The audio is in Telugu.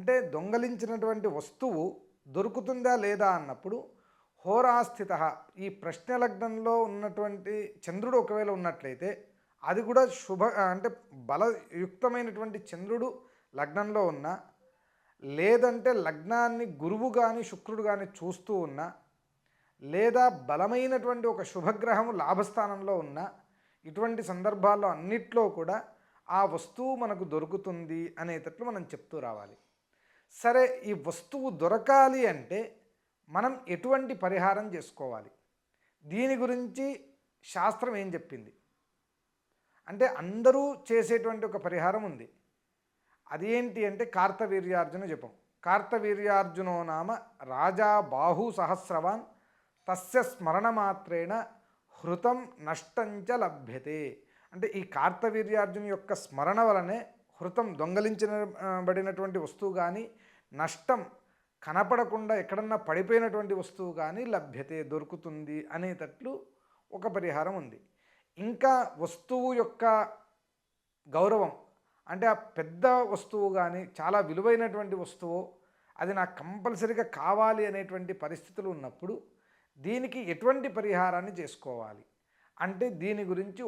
అంటే దొంగలించినటువంటి వస్తువు దొరుకుతుందా లేదా అన్నప్పుడు హోరాస్థిత, ఈ ప్రశ్న లగ్నంలో ఉన్నటువంటి చంద్రుడు ఒకవేళ ఉన్నట్లయితే అది కూడా అంటే బలయుక్తమైనటువంటి చంద్రుడు లగ్నంలో ఉన్న, లేదంటే లగ్నాన్ని గురువు కానీ శుక్రుడు కానీ చూస్తూ ఉన్నా, లేదా బలమైనటువంటి ఒక శుభగ్రహము లాభస్థానంలో ఉన్న, ఇటువంటి సందర్భాల్లో అన్నిట్లో కూడా ఆ వస్తువు మనకు దొరుకుతుంది అనేటట్లు మనం చెప్తూ రావాలి. సరే, ఈ వస్తువు దొరకాలి అంటే మనం ఎటువంటి పరిహారం చేసుకోవాలి, దీని గురించి శాస్త్రం ఏం చెప్పింది అంటే అందరూ చేసేటువంటి ఒక పరిహారం ఉంది. అదేంటి అంటే కార్తవీర్యార్జున జపం. కార్తవీర్యార్జునో నామ రాజా బాహు సహస్రవాన్ తస్య స్మరణమాత్రేణ హృతం నష్టంచ లభ్యతే. అంటే ఈ కార్తవీర్యార్జుని యొక్క స్మరణ వలనే హృతం దొంగలించబడినటువంటి వస్తువు కానీ, నష్టం కనపడకుండా ఎక్కడన్నా పడిపోయినటువంటి వస్తువు కానీ లభ్యతే దొరుకుతుంది అనేటట్లు ఒక పరిహారం ఉంది. ఇంకా వస్తువు యొక్క గౌరవం అంటే ఆ పెద్ద వస్తువు కానీ చాలా విలువైనటువంటి వస్తువు, అది నాకు కంపల్సరీగా కావాలి అనేటువంటి పరిస్థితులు ఉన్నప్పుడు దీనికి ఎటువంటి పరిహారాన్ని చేసుకోవాలి అంటే దీని గురించి